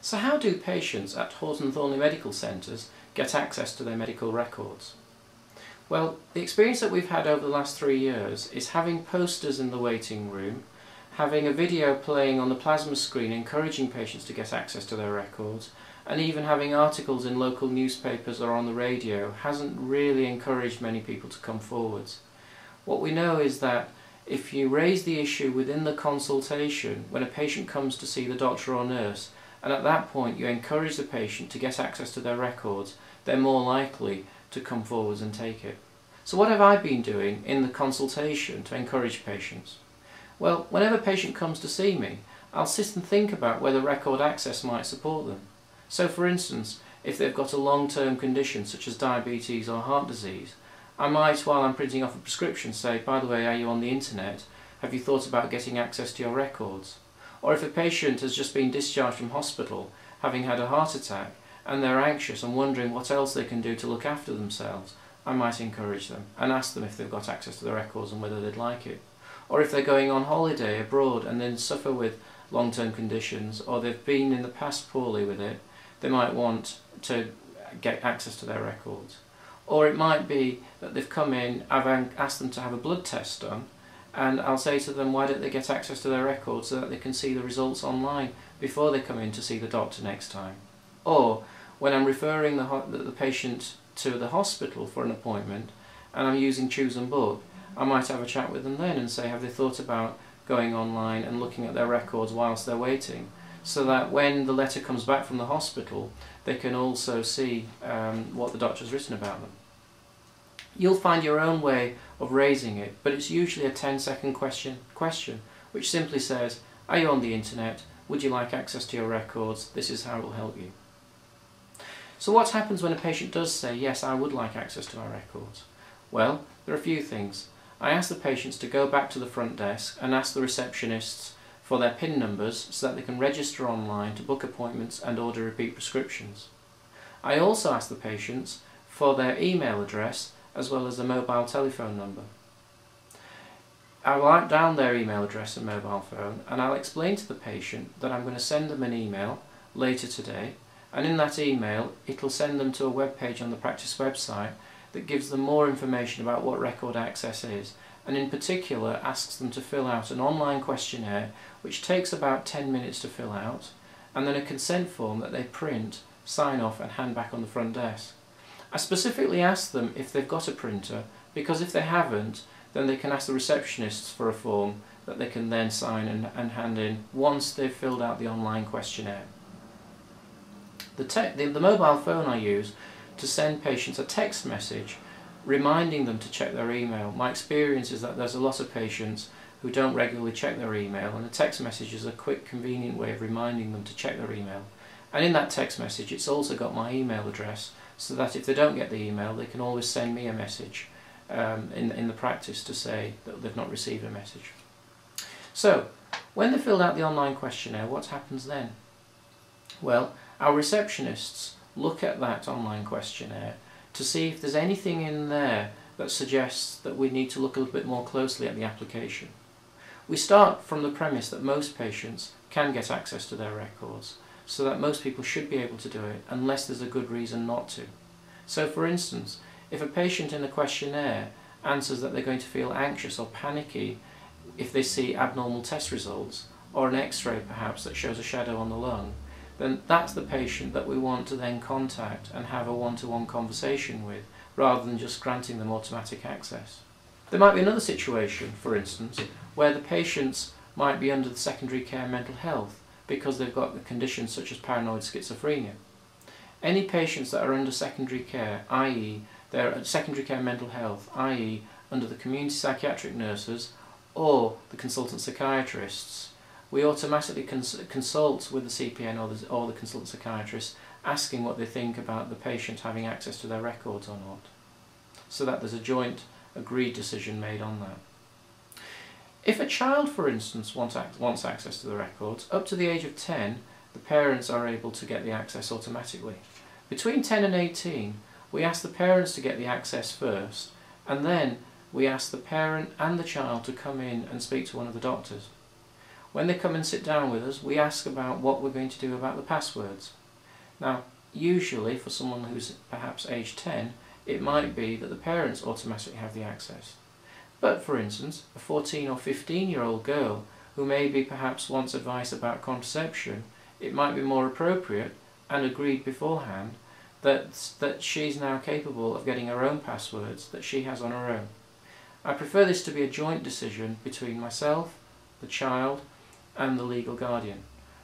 So how do patients at Hawton Thornley Medical Centres get access to their medical records? Well, the experience that we've had over the last 3 years is having posters in the waiting room, having a video playing on the plasma screen encouraging patients to get access to their records, and even having articles in local newspapers or on the radio hasn't really encouraged many people to come forwards. What we know is that if you raise the issue within the consultation when a patient comes to see the doctor or nurse, and at that point you encourage the patient to get access to their records, they're more likely to come forwards and take it. So what have I been doing in the consultation to encourage patients? Well, whenever a patient comes to see me, I'll sit and think about whether record access might support them. So for instance, if they've got a long-term condition such as diabetes or heart disease, I might, while I'm printing off a prescription, say, by the way, are you on the internet? Have you thought about getting access to your records? Or if a patient has just been discharged from hospital, having had a heart attack, and they're anxious and wondering what else they can do to look after themselves, I might encourage them and ask them if they've got access to the records and whether they'd like it. Or if they're going on holiday abroad and then suffer with long-term conditions, or they've been in the past poorly with it, they might want to get access to their records. Or it might be that they've come in, I've asked them to have a blood test done, and I'll say to them, why don't they get access to their records so that they can see the results online before they come in to see the doctor next time. Or when I'm referring the patient to the hospital for an appointment and I'm using Choose and Book, I might have a chat with them then and say, have they thought about going online and looking at their records whilst they're waiting, so that when the letter comes back from the hospital they can also see what the doctor's written about them. You'll find your own way of raising it, but it's usually a 10-second question which simply says, are you on the internet? Would you like access to your records? This is how it will help you. So what happens when a patient does say, yes, I would like access to my records? Well, there are a few things. I ask the patients to go back to the front desk and ask the receptionists for their PIN numbers so that they can register online to book appointments and order repeat prescriptions. I also ask the patients for their email address as well as a mobile telephone number. I'll write down their email address and mobile phone, and I'll explain to the patient that I'm going to send them an email later today, and in that email it'll send them to a web page on the practice website that gives them more information about what record access is, and in particular asks them to fill out an online questionnaire which takes about 10 minutes to fill out, and then a consent form that they print, sign off and hand back on the front desk. I specifically ask them if they've got a printer, because if they haven't, then they can ask the receptionists for a form that they can then sign and hand in once they've filled out the online questionnaire. The mobile phone I use to send patients a text message reminding them to check their email. My experience is that there's a lot of patients who don't regularly check their email, and a text message is a quick, convenient way of reminding them to check their email. And in that text message it's also got my email address, so that if they don't get the email they can always send me a message in the practice to say that they've not received a message. So, when they filled out the online questionnaire, what happens then? Well, our receptionists look at that online questionnaire to see if there's anything in there that suggests that we need to look a little bit more closely at the application. We start from the premise that most patients can get access to their records, so that most people should be able to do it unless there's a good reason not to. So for instance, if a patient in the questionnaire answers that they're going to feel anxious or panicky if they see abnormal test results, or an x-ray perhaps that shows a shadow on the lung, then that's the patient that we want to then contact and have a one-to-one conversation with, rather than just granting them automatic access. There might be another situation, for instance, where the patients might be under the secondary care mental health because they've got conditions such as paranoid schizophrenia. Any patients that are under secondary care, i.e. they're at secondary care mental health, i.e. under the community psychiatric nurses or the consultant psychiatrists, we automatically consult with the CPN or the consultant psychiatrist, asking what they think about the patient having access to their records or not, so that there's a joint agreed decision made on that. If a child, for instance, wants access to the records, up to the age of 10, the parents are able to get the access automatically. Between 10 and 18, we ask the parents to get the access first, and then we ask the parent and the child to come in and speak to one of the doctors. When they come and sit down with us, we ask about what we're going to do about the passwords. Now, usually for someone who's perhaps age 10, it might be that the parents automatically have the access. But for instance, a 14 or 15-year-old girl who maybe perhaps wants advice about contraception, it might be more appropriate and agreed beforehand that she's now capable of getting her own passwords that she has on her own. I prefer this to be a joint decision between myself, the child, and the legal guardian.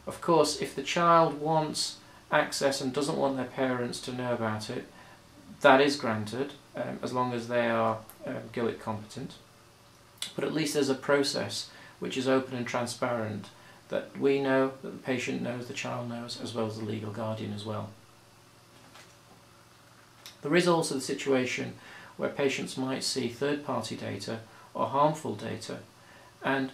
Of course, if the child wants access and doesn't want their parents to know about it, that is granted, as long as they are GILIT competent. But at least there's a process which is open and transparent, that we know, that the patient knows, the child knows, as well as the legal guardian as well. There is also the situation where patients might see third-party data or harmful data, and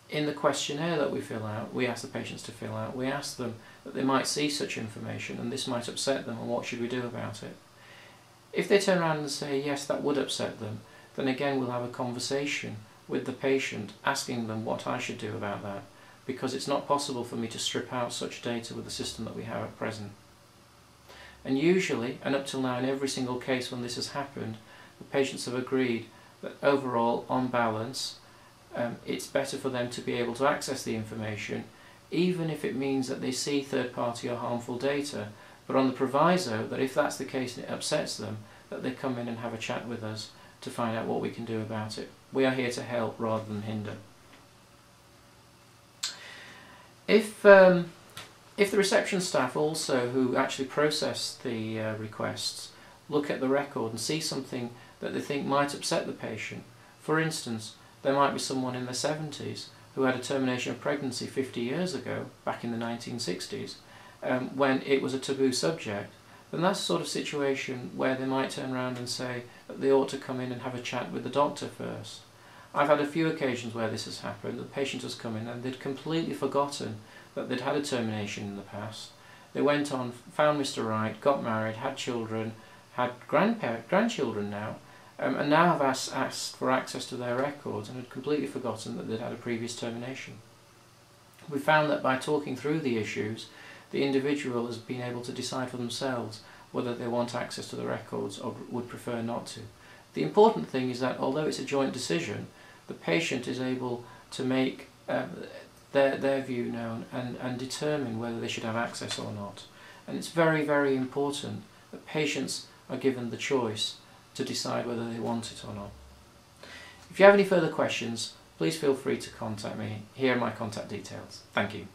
in the questionnaire that we fill out, we ask the patients to fill out, we ask them that they might see such information and this might upset them, and what should we do about it? If they turn around and say yes, that would upset them, then again we'll have a conversation with the patient asking them what I should do about that, because it's not possible for me to strip out such data with the system that we have at present. And usually, and up till now in every single case when this has happened, the patients have agreed that overall, on balance, it's better for them to be able to access the information, even if it means that they see third-party or harmful data, but on the proviso that if that's the case and it upsets them, that they come in and have a chat with us to find out what we can do about it. We are here to help rather than hinder. If the reception staff also, who actually process the requests, look at the record and see something that they think might upset the patient, for instance, there might be someone in their 70s who had a termination of pregnancy 50 years ago, back in the 1960s, when it was a taboo subject, then that's the sort of situation where they might turn around and say that they ought to come in and have a chat with the doctor first. I've had a few occasions where this has happened. The patient has come in and they'd completely forgotten that they'd had a termination in the past. They went on, found Mr. Right, got married, had children, had grandchildren now, and now have asked for access to their records and had completely forgotten that they'd had a previous termination. We found that by talking through the issues, the individual has been able to decide for themselves whether they want access to the records or would prefer not to. The important thing is that although it's a joint decision, the patient is able to make their view known and determine whether they should have access or not. And it's very, very important that patients are given the choice to decide whether they want it or not. If you have any further questions, please feel free to contact me. Here are my contact details. Thank you.